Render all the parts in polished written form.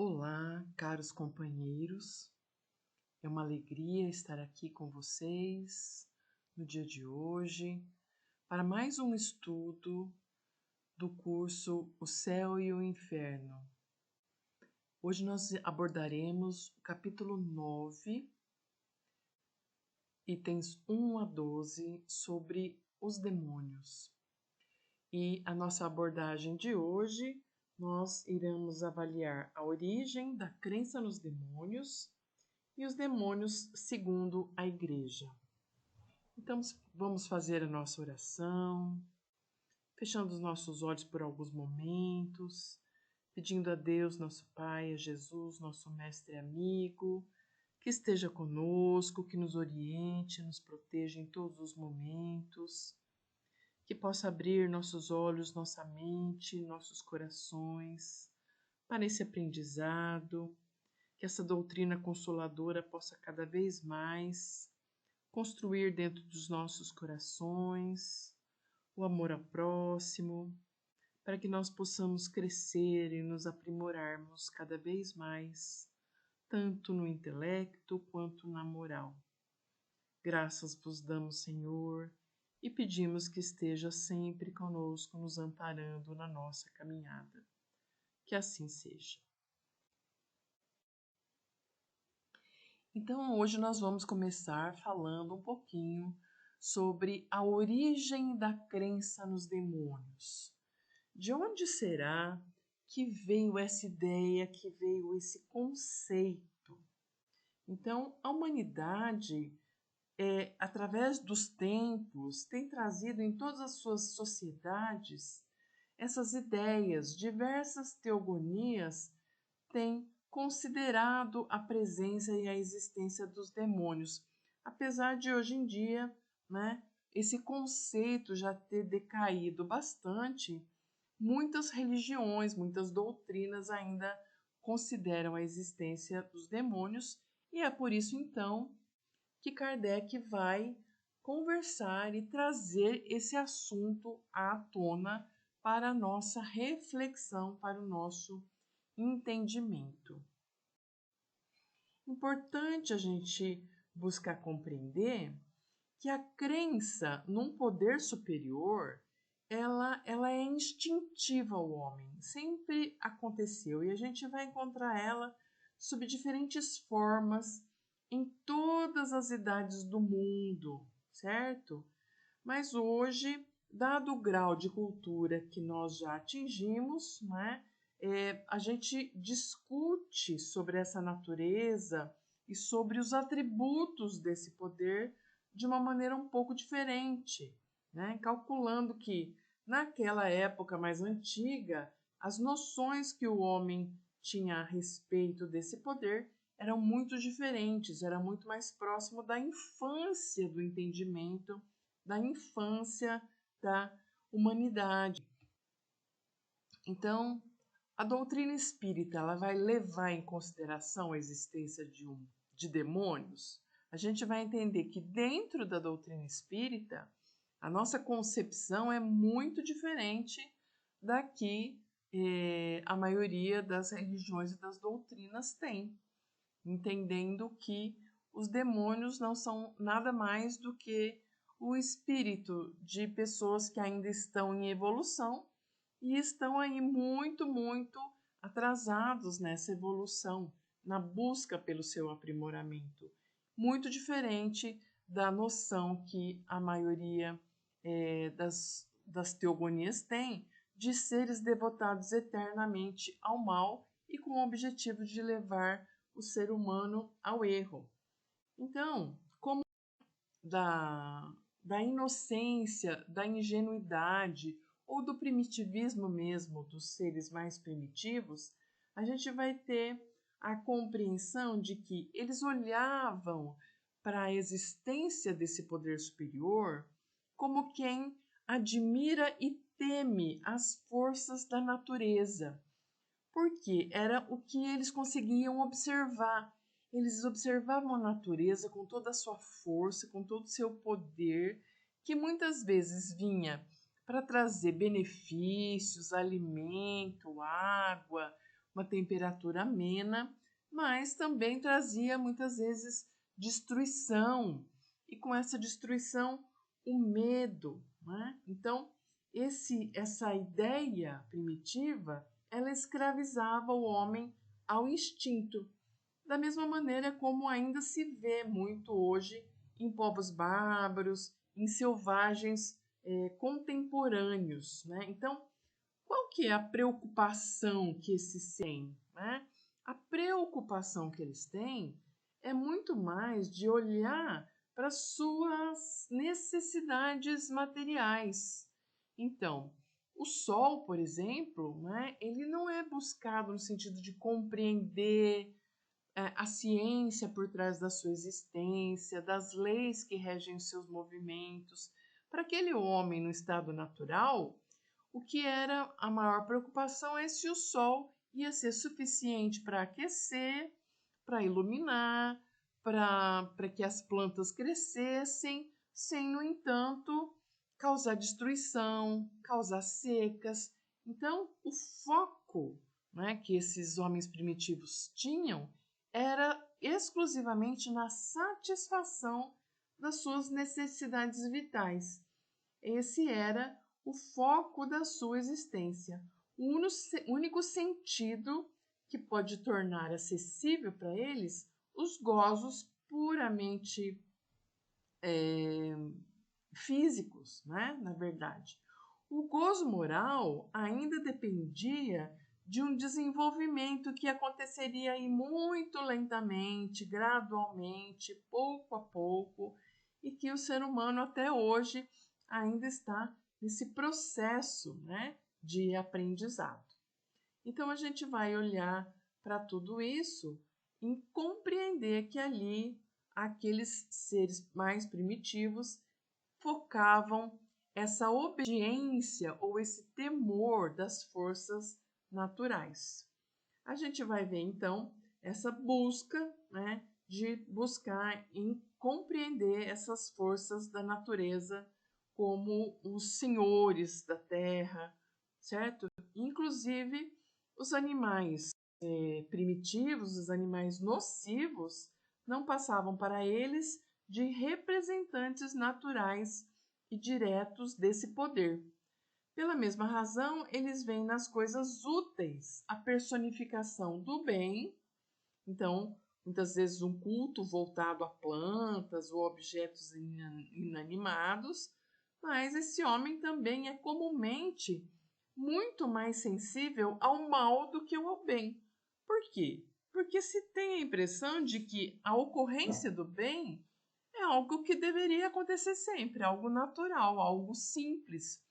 Olá, caros companheiros. É uma alegria estar aqui com vocês no dia de hoje para mais um estudo do curso O Céu e o Inferno. Hoje nós abordaremos o capítulo 9, itens 1 a 12, sobre os demônios. E a nossa abordagem de hoje, nós iremos avaliar a origem da crença nos demônios e os demônios segundo a Igreja. Então, vamos fazer a nossa oração, fechando os nossos olhos por alguns momentos, pedindo a Deus, nosso Pai, a Jesus, nosso Mestre e amigo, que esteja conosco, que nos oriente, nos proteja em todos os momentos, que possa abrir nossos olhos, nossa mente, nossos corações para esse aprendizado, que essa doutrina consoladora possa cada vez mais construir dentro dos nossos corações o amor ao próximo, para que nós possamos crescer e nos aprimorarmos cada vez mais, tanto no intelecto quanto na moral. Graças vos damos, Senhor, e pedimos que esteja sempre conosco, nos amparando na nossa caminhada. Que assim seja. Então, hoje nós vamos começar falando um pouquinho sobre a origem da crença nos demônios. De onde será que veio essa ideia, que veio esse conceito? Então, a humanidade, através dos tempos, tem trazido em todas as suas sociedades essas ideias. Diversas teogonias têm considerado a presença e a existência dos demônios, apesar de hoje em dia, esse conceito já ter decaído bastante. Muitas religiões, muitas doutrinas ainda consideram a existência dos demônios, e é por isso então que Kardec vai conversar e trazer esse assunto à tona para a nossa reflexão, para o nosso entendimento. Importante a gente buscar compreender que a crença num poder superior, ela é instintiva ao homem, sempre aconteceu, e a gente vai encontrar ela sob diferentes formas em todas as idades do mundo, certo? Mas hoje, dado o grau de cultura que nós já atingimos, a gente discute sobre essa natureza e sobre os atributos desse poder de uma maneira um pouco diferente, calculando que naquela época mais antiga, as noções que o homem tinha a respeito desse poder eram muito diferentes, era muito mais próximo da infância do entendimento, da infância da humanidade. Então, a doutrina espírita, ela vai levar em consideração a existência de demônios. A gente vai entender que dentro da doutrina espírita, a nossa concepção é muito diferente da que a maioria das religiões e das doutrinas tem, entendendo que os demônios não são nada mais do que o espírito de pessoas que ainda estão em evolução e estão aí muito, muito atrasados nessa evolução, na busca pelo seu aprimoramento. Muito diferente da noção que a maioria das teogonias tem de seres devotados eternamente ao mal e com o objetivo de levar o ser humano ao erro. Então, como da inocência, da ingenuidade ou do primitivismo mesmo dos seres mais primitivos, a gente vai ter a compreensão de que eles olhavam para a existência desse poder superior como quem admira e teme as forças da natureza, porque era o que eles conseguiam observar. Eles observavam a natureza com toda a sua força, com todo o seu poder, que muitas vezes vinha para trazer benefícios, alimento, água, uma temperatura amena, mas também trazia muitas vezes destruição, e com essa destruição o medo, né? Então, essa ideia primitiva, ela escravizava o homem ao instinto, da mesma maneira como ainda se vê muito hoje em povos bárbaros, em selvagens contemporâneos, né? Então, qual que é a preocupação que esses têm, né? A preocupação que eles têm é muito mais de olhar para suas necessidades materiais. Então, o sol, por exemplo, né, ele não é buscado no sentido de compreender a ciência por trás da sua existência, das leis que regem os seus movimentos. Para aquele homem no estado natural, o que era a maior preocupação é se o sol ia ser suficiente para aquecer, para iluminar, para que as plantas crescessem, sem, no entanto, causar destruição, causar secas. Então, o foco, né, que esses homens primitivos tinham era exclusivamente na satisfação das suas necessidades vitais. Esse era o foco da sua existência, o único sentido que pode tornar acessível para eles os gozos puramente físicos, né? Na verdade. O gozo moral ainda dependia de um desenvolvimento que aconteceria aí muito lentamente, gradualmente, pouco a pouco, e que o ser humano até hoje ainda está nesse processo, né, de aprendizado. Então a gente vai olhar para tudo isso e compreender que ali aqueles seres mais primitivos focavam essa obediência ou esse temor das forças naturais. A gente vai ver então essa busca, né, de buscar em compreender essas forças da natureza como os senhores da terra, certo? Inclusive os animais primitivos, os animais nocivos, não passavam para eles de representantes naturais e diretos desse poder. Pela mesma razão, eles veem nas coisas úteis a personificação do bem. Então, muitas vezes um culto voltado a plantas ou objetos inanimados, mas esse homem também é comumente muito mais sensível ao mal do que ao bem. Por quê? Porque se tem a impressão de que a ocorrência do bem é algo que deveria acontecer sempre, algo natural, algo simples.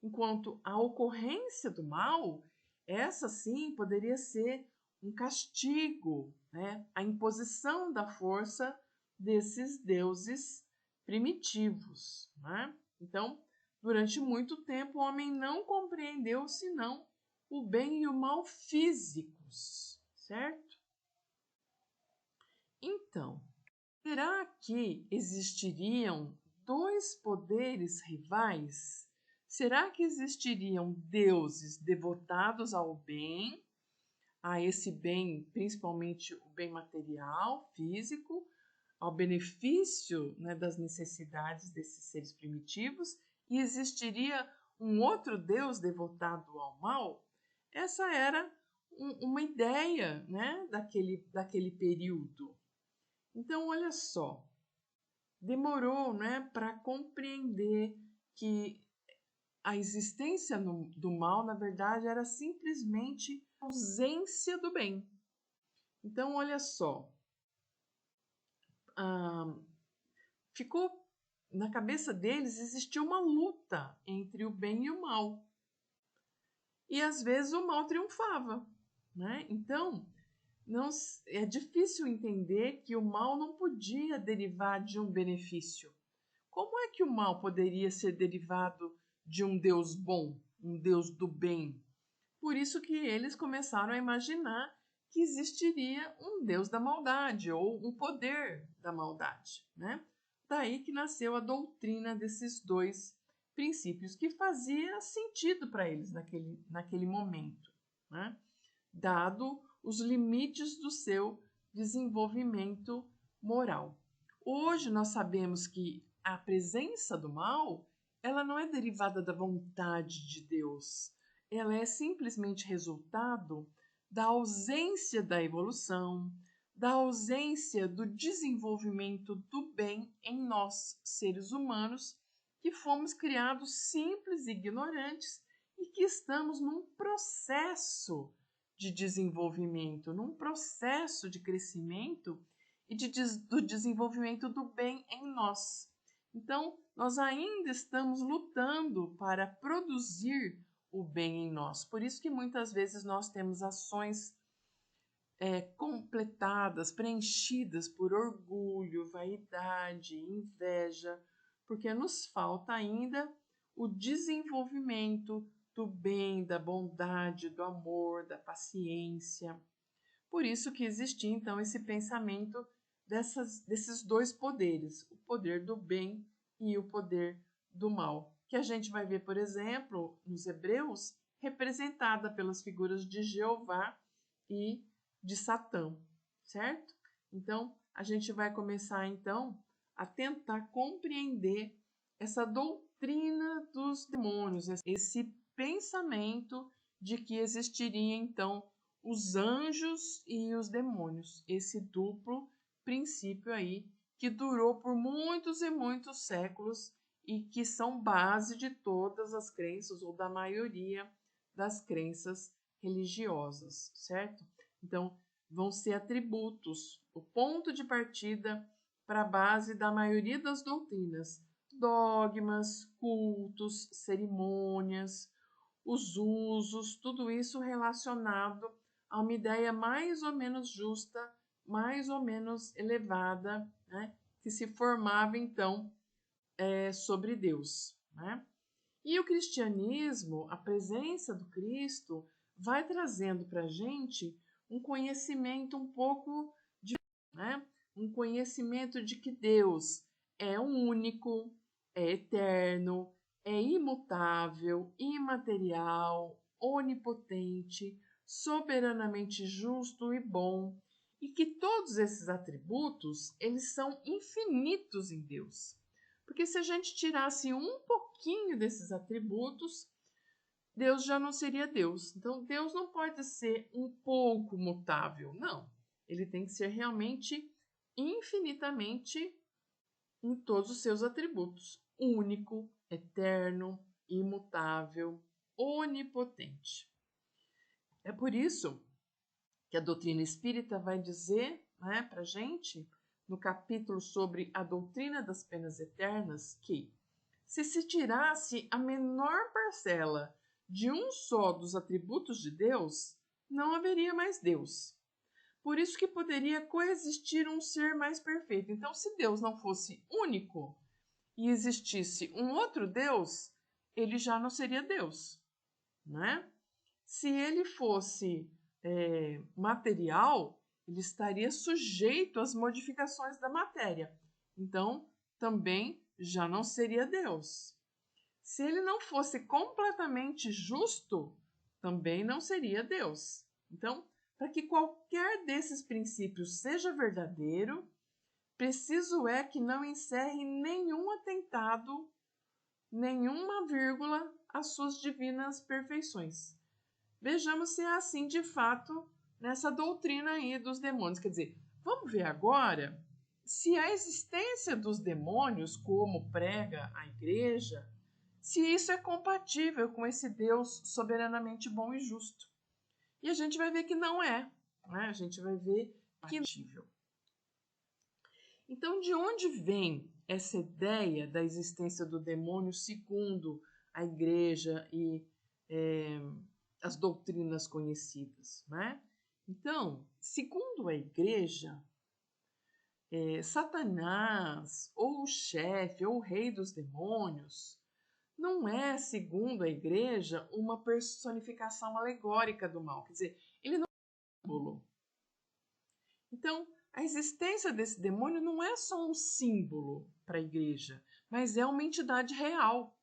Enquanto a ocorrência do mal, essa sim poderia ser um castigo, né? A imposição da força desses deuses primitivos. Né? Então, durante muito tempo, o homem não compreendeu senão o bem e o mal físicos, certo? Então, será que existiriam dois poderes rivais? Será que existiriam deuses devotados ao bem, a esse bem, principalmente o bem material, físico, ao benefício, né, das necessidades desses seres primitivos, e existiria um outro Deus devotado ao mal? Essa era uma ideia, né, daquele período. Então, olha só, demorou, né, para compreender que a existência do mal, na verdade, era simplesmente ausência do bem. Então, olha só, ficou na cabeça deles existia uma luta entre o bem e o mal. E às vezes o mal triunfava, né? Então, não é difícil entender que o mal não podia derivar de um benefício. Como é que o mal poderia ser derivado de um Deus bom, um Deus do bem? Por isso que eles começaram a imaginar que existiria um Deus da maldade ou um poder da maldade, né? Daí que nasceu a doutrina desses dois princípios, que fazia sentido para eles naquele momento, né? dado os limites do seu desenvolvimento moral. Hoje nós sabemos que a presença do mal, ela não é derivada da vontade de Deus. Ela é simplesmente resultado da ausência da evolução, da ausência do desenvolvimento do bem em nós, seres humanos, que fomos criados simples e ignorantes e que estamos num processo de desenvolvimento, num processo de crescimento e do desenvolvimento do bem em nós. Então, nós ainda estamos lutando para produzir o bem em nós. Por isso que muitas vezes nós temos ações completadas, preenchidas por orgulho, vaidade, inveja, porque nos falta ainda o desenvolvimento do bem, da bondade, do amor, da paciência. Por isso que existia então esse pensamento desses dois poderes, o poder do bem e o poder do mal, que a gente vai ver, por exemplo, nos Hebreus, representada pelas figuras de Jeová e de Satã, certo? Então, a gente vai começar então a tentar compreender essa doutrina dos demônios, esse pensamento de que existiria então os anjos e os demônios, esse duplo princípio aí que durou por muitos e muitos séculos e que são base de todas as crenças ou da maioria das crenças religiosas, certo? Então, vão ser atributos, o ponto de partida para a base da maioria das doutrinas, dogmas, cultos, cerimônias, os usos, tudo isso relacionado a uma ideia mais ou menos justa, mais ou menos elevada, né, que se formava então sobre Deus, né? E o cristianismo, a presença do Cristo, vai trazendo para a gente um conhecimento um pouco né? Um conhecimento de que Deus é único, é eterno, é imutável, imaterial, onipotente, soberanamente justo e bom, e que todos esses atributos, eles são infinitos em Deus. Porque se a gente tirasse um pouquinho desses atributos, Deus já não seria Deus. Então, Deus não pode ser um pouco mutável, não. Ele tem que ser realmente infinitamente em todos os seus atributos. Único, eterno, imutável, onipotente. É por isso que a doutrina espírita vai dizer, né, para a gente, no capítulo sobre a doutrina das penas eternas, que se tirasse a menor parcela de um só dos atributos de Deus, não haveria mais Deus. Por isso que poderia coexistir um ser mais perfeito. Então, se Deus não fosse único e existisse um outro Deus, ele já não seria Deus, né? Se ele fosse material, ele estaria sujeito às modificações da matéria. Então, também já não seria Deus. Se ele não fosse completamente justo, também não seria Deus. Então, para que qualquer desses princípios seja verdadeiro, preciso é que não encerre nenhum atentado, nenhuma vírgula às suas divinas perfeições. Vejamos se é assim de fato nessa doutrina aí dos demônios. Quer dizer, vamos ver agora se a existência dos demônios, como prega a igreja, se isso é compatível com esse Deus soberanamente bom e justo. E a gente vai ver que não é, né? A gente vai ver que não é compatível. Então, de onde vem essa ideia da existência do demônio segundo a igreja e as doutrinas conhecidas, né? Então, segundo a igreja, Satanás, ou o chefe, ou o rei dos demônios, não é, segundo a igreja, uma personificação alegórica do mal. Quer dizer, ele não é um símbolo. Então, a existência desse demônio não é só um símbolo para a igreja, mas é uma entidade real.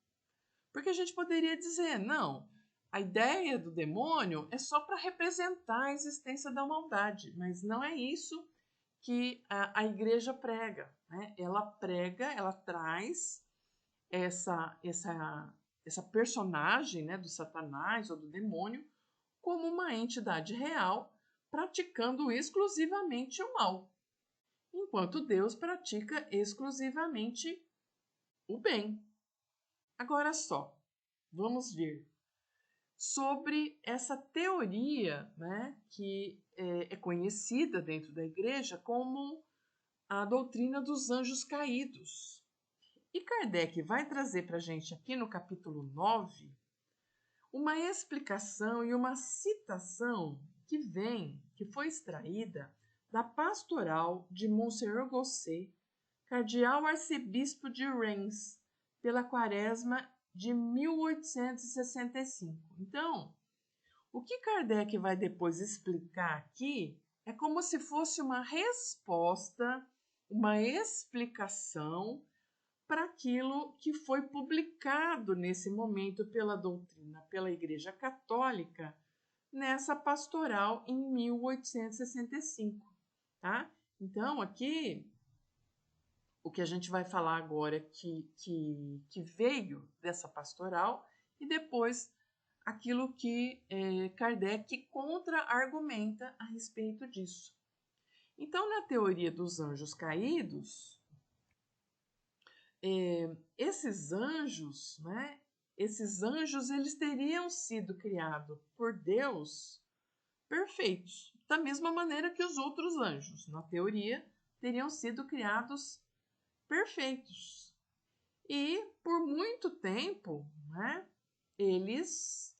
Porque a gente poderia dizer, não, a ideia do demônio é só para representar a existência da maldade, mas não é isso que a igreja prega, né? Ela prega, ela traz essa personagem, né, do Satanás ou do demônio como uma entidade real, praticando exclusivamente o mal, enquanto Deus pratica exclusivamente o bem. Agora só, vamos ver sobre essa teoria, né, que é conhecida dentro da igreja como a doutrina dos anjos caídos. E Kardec vai trazer para a gente aqui no capítulo 9 uma explicação e uma citação que foi extraída da pastoral de Monsenhor Gosset, cardeal arcebispo de Reims, pela quaresma de 1865. Então, o que Kardec vai depois explicar aqui é como se fosse uma resposta, uma explicação para aquilo que foi publicado nesse momento pela doutrina, pela Igreja Católica, nessa pastoral em 1865, tá? Então, aqui, o que a gente vai falar agora que veio dessa pastoral e depois aquilo que Kardec contra-argumenta a respeito disso. Então, na teoria dos anjos caídos, esses anjos, né? Esses anjos, eles teriam sido criados por Deus perfeitos, da mesma maneira que os outros anjos, na teoria, teriam sido criados perfeitos. E por muito tempo, né? Eles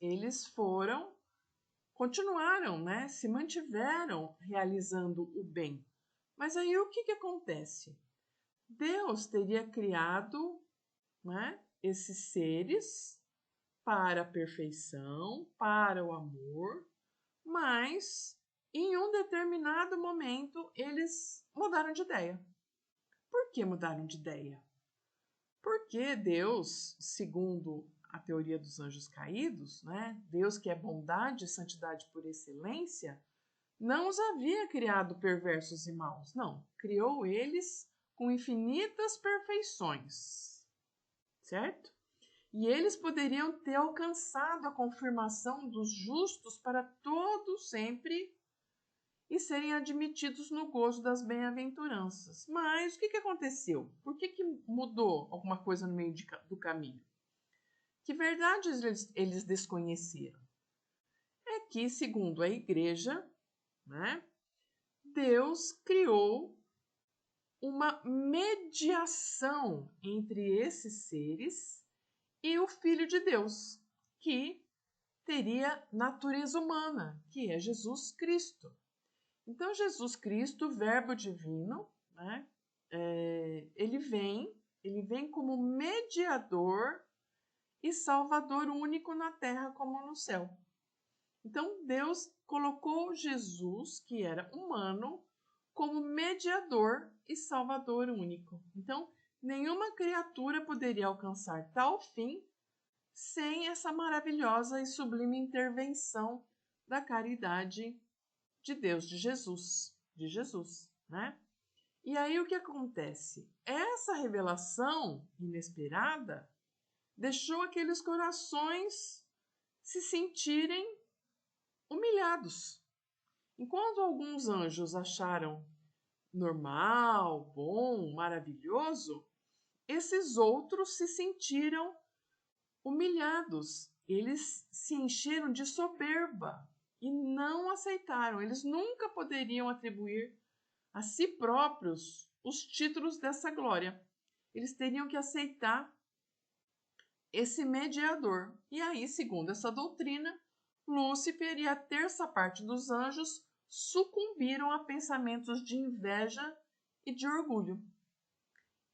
continuaram, né? Se mantiveram realizando o bem. Mas aí o que acontece? Deus teria criado, né, esses seres para a perfeição, para o amor, mas em um determinado momento eles mudaram de ideia. Por que mudaram de ideia? Porque Deus, segundo a teoria dos anjos caídos, né, Deus que é bondade e santidade por excelência, não os havia criado perversos e maus, não. Criou eles com infinitas perfeições, certo? E eles poderiam ter alcançado a confirmação dos justos para todo sempre e serem admitidos no gozo das bem-aventuranças. Mas o que aconteceu? Por que mudou alguma coisa no meio do caminho? Que verdades eles desconheceram? É que, segundo a igreja, né, Deus criou uma mediação entre esses seres e o Filho de Deus, que teria natureza humana, que é Jesus Cristo. Então, Jesus Cristo, Verbo divino, né, ele vem como mediador e salvador único na terra como no céu. Então, Deus colocou Jesus, que era humano, como mediador e salvador único. Então, nenhuma criatura poderia alcançar tal fim sem essa maravilhosa e sublime intervenção da caridade de Deus, de Jesus, né? E aí o que acontece? Essa revelação inesperada deixou aqueles corações se sentirem humilhados. Enquanto alguns anjos acharam normal, bom, maravilhoso, esses outros se sentiram humilhados. Eles se encheram de soberba e não aceitaram. Eles nunca poderiam atribuir a si próprios os títulos dessa glória. Eles teriam que aceitar esse mediador. E aí, segundo essa doutrina, Lúcifer e a terça parte dos anjos sucumbiram a pensamentos de inveja e de orgulho.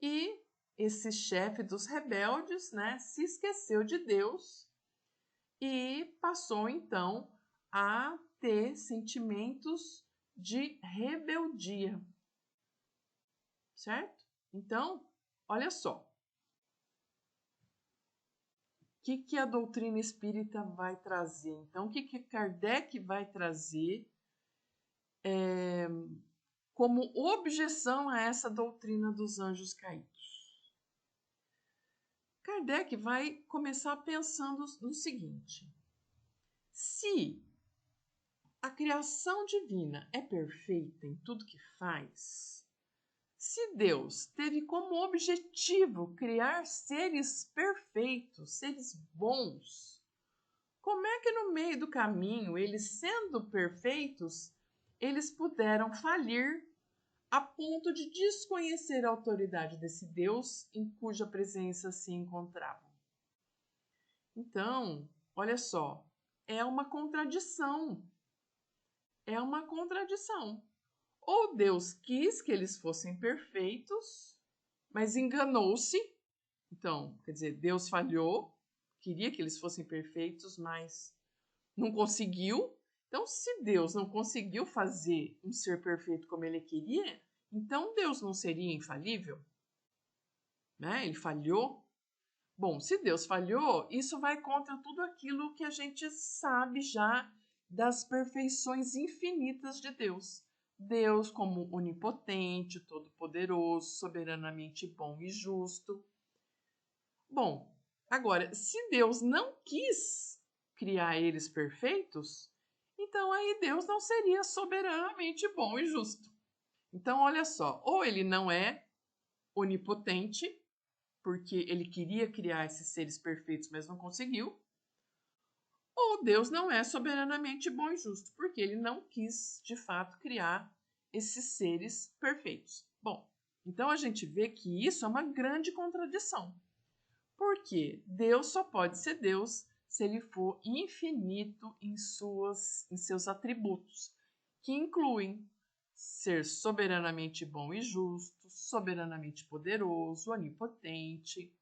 E esse chefe dos rebeldes, né, se esqueceu de Deus e passou então a ter sentimentos de rebeldia. Certo? Então, olha só. que a doutrina espírita vai trazer? Então, o que Kardec vai trazer como objeção a essa doutrina dos anjos caídos? Kardec vai começar pensando no seguinte: se a criação divina é perfeita em tudo que faz, se Deus teve como objetivo criar seres perfeitos, seres bons, como é que no meio do caminho, eles sendo perfeitos, eles puderam falir a ponto de desconhecer a autoridade desse Deus em cuja presença se encontravam? Então, olha só, é uma contradição. É uma contradição. Ou Deus quis que eles fossem perfeitos, mas enganou-se. Então, quer dizer, Deus falhou, queria que eles fossem perfeitos, mas não conseguiu. Então, se Deus não conseguiu fazer um ser perfeito como ele queria, então Deus não seria infalível? Né? Ele falhou. Bom, se Deus falhou, isso vai contra tudo aquilo que a gente sabe já das perfeições infinitas de Deus. Deus como onipotente, todo-poderoso, soberanamente bom e justo. Bom, agora, se Deus não quis criar eles perfeitos, então aí Deus não seria soberanamente bom e justo. Então, olha só, ou ele não é onipotente, porque ele queria criar esses seres perfeitos, mas não conseguiu, ou Deus não é soberanamente bom e justo, porque ele não quis, de fato, criar esses seres perfeitos. Bom, então a gente vê que isso é uma grande contradição, porque Deus só pode ser Deus se ele for infinito em seus atributos, que incluem ser soberanamente bom e justo, soberanamente poderoso, onipotente.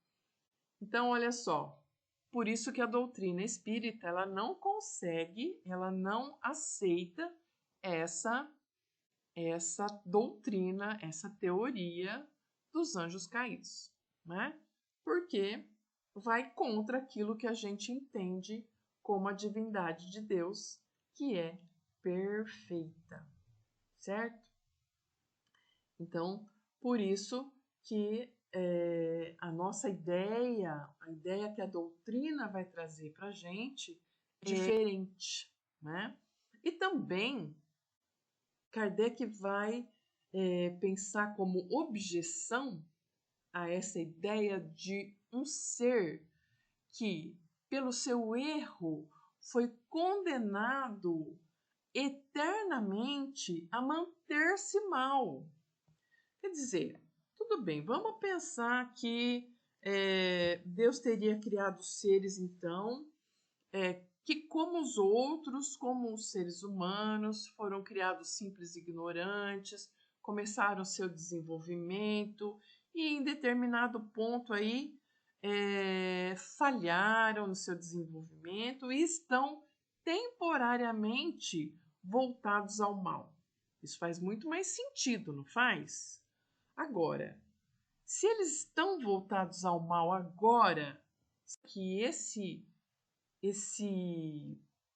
Então, olha só, por isso que a doutrina espírita, ela não consegue, ela não aceita essa doutrina, essa teoria dos anjos caídos, né? Porque vai contra aquilo que a gente entende como a divindade de Deus, que é perfeita, certo? Então, por isso que a nossa ideia, a ideia que a doutrina vai trazer para a gente é diferente, né? E também Kardec vai pensar como objeção a essa ideia de um ser que, pelo seu erro, foi condenado eternamente a manter-se mal. Quer dizer, tudo bem, vamos pensar que Deus teria criado seres, então, que, como os outros, como os seres humanos, foram criados simples e ignorantes, começaram seu desenvolvimento e, em determinado ponto aí, falharam no seu desenvolvimento e estão temporariamente voltados ao mal. Isso faz muito mais sentido, não faz? Agora, se eles estão voltados ao mal agora, que esse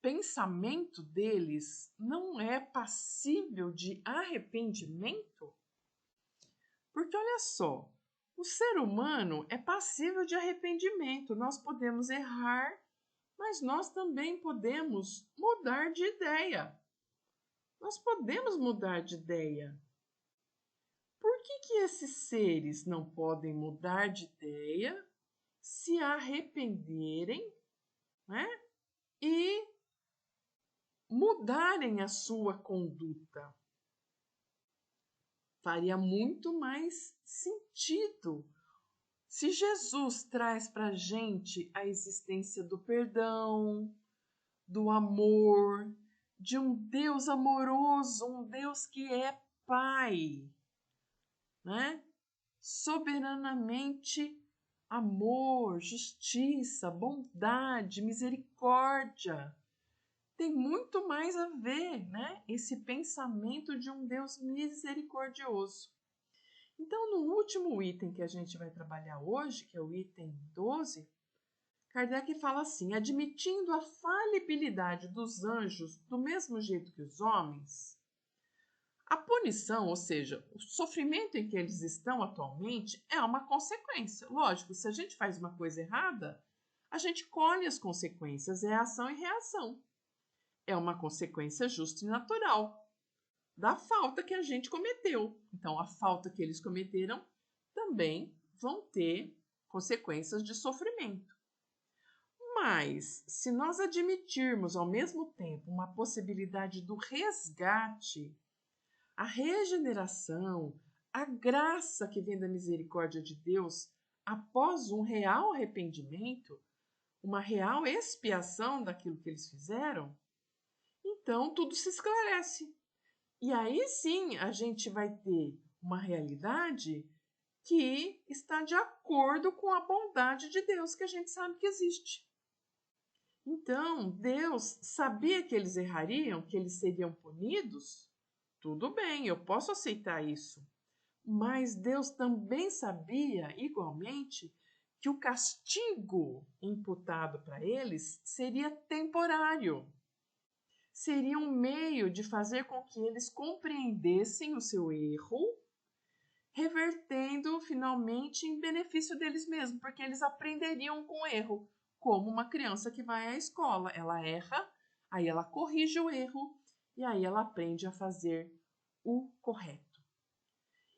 pensamento deles não é passível de arrependimento? Porque olha só, o ser humano é passível de arrependimento. Nós podemos errar, mas nós também podemos mudar de ideia. Nós podemos mudar de ideia. Por que esses seres não podem mudar de ideia, se arrependerem, né, e mudarem a sua conduta? Faria muito mais sentido se Jesus traz para a gente a existência do perdão, do amor, de um Deus amoroso, um Deus que é Pai, né? Soberanamente amor, justiça, bondade, misericórdia. Tem muito mais a ver, né? Esse pensamento de um Deus misericordioso. Então, no último item que a gente vai trabalhar hoje, que é o item 12, Kardec fala assim: admitindo a falibilidade dos anjos do mesmo jeito que os homens, a punição, ou seja, o sofrimento em que eles estão atualmente, é uma consequência. Lógico, se a gente faz uma coisa errada, a gente colhe as consequências, é ação e reação. É uma consequência justa e natural da falta que a gente cometeu. Então, a falta que eles cometeram também vão ter consequências de sofrimento. Mas, se nós admitirmos ao mesmo tempo uma possibilidade do resgate, a regeneração, a graça que vem da misericórdia de Deus após um real arrependimento, uma real expiação daquilo que eles fizeram, então tudo se esclarece. E aí sim a gente vai ter uma realidade que está de acordo com a bondade de Deus que a gente sabe que existe. Então, Deus sabia que eles errariam, que eles seriam punidos? Tudo bem, eu posso aceitar isso. Mas Deus também sabia, igualmente, que o castigo imputado para eles seria temporário. Seria um meio de fazer com que eles compreendessem o seu erro, revertendo finalmente em benefício deles mesmos, porque eles aprenderiam com o erro, como uma criança que vai à escola. Ela erra, aí ela corrige o erro e aí ela aprende a fazer o correto.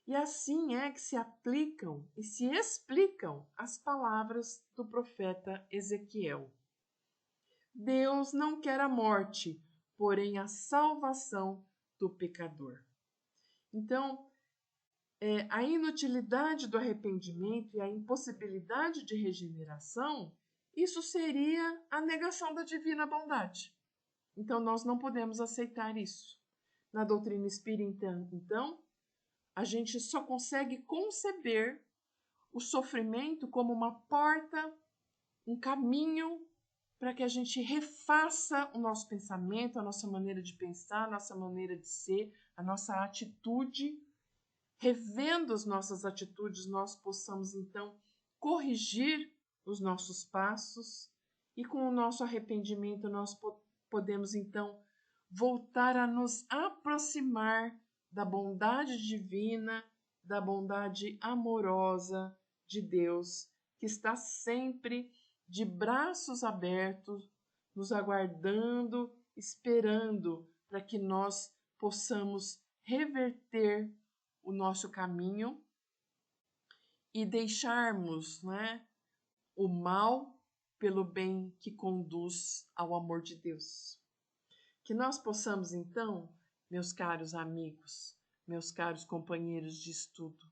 E assim é que se aplicam e se explicam as palavras do profeta Ezequiel. Deus não quer a morte, porém a salvação do pecador. Então, a inutilidade do arrependimento e a impossibilidade de regeneração, isso seria a negação da divina bondade. Então, nós não podemos aceitar isso. Na doutrina espírita, então, a gente só consegue conceber o sofrimento como uma porta, um caminho para que a gente refaça o nosso pensamento, a nossa maneira de pensar, a nossa maneira de ser, a nossa atitude. Revendo as nossas atitudes, nós possamos então corrigir os nossos passos e com o nosso arrependimento nós podemos então voltar a nos aproximar da bondade divina, da bondade amorosa de Deus, que está sempre de braços abertos, nos aguardando, esperando para que nós possamos reverter o nosso caminho e deixarmos, o mal pelo bem que conduz ao amor de Deus. Que nós possamos, então, meus caros amigos, meus caros companheiros de estudo,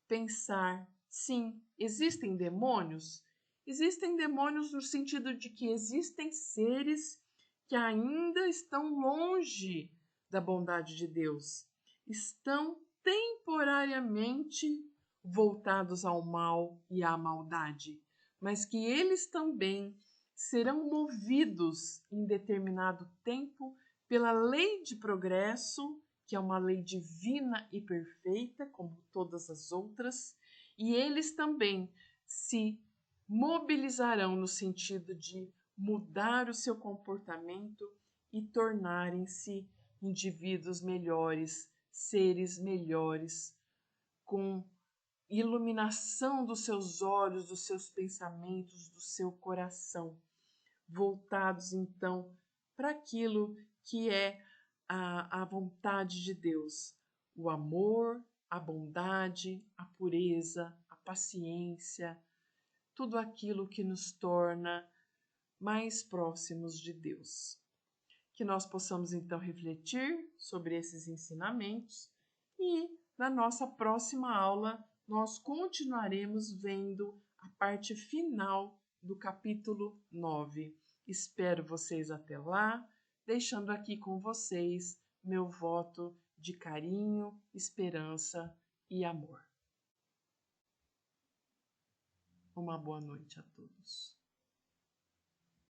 pensar, sim, existem demônios? Existem demônios no sentido de que existem seres que ainda estão longe da bondade de Deus, estão temporariamente voltados ao mal e à maldade, mas que eles também serão movidos em determinado tempo pela lei de progresso, que é uma lei divina e perfeita, como todas as outras, e eles também se mobilizarão no sentido de mudar o seu comportamento e tornarem-se indivíduos melhores, seres melhores, com iluminação dos seus olhos, dos seus pensamentos, do seu coração, voltados então para aquilo que é a vontade de Deus, o amor, a bondade, a pureza, a paciência, tudo aquilo que nos torna mais próximos de Deus. Que nós possamos então refletir sobre esses ensinamentos e na nossa próxima aula nós continuaremos vendo a parte final do capítulo 9. Espero vocês até lá, deixando aqui com vocês meu voto de carinho, esperança e amor. Uma boa noite a todos.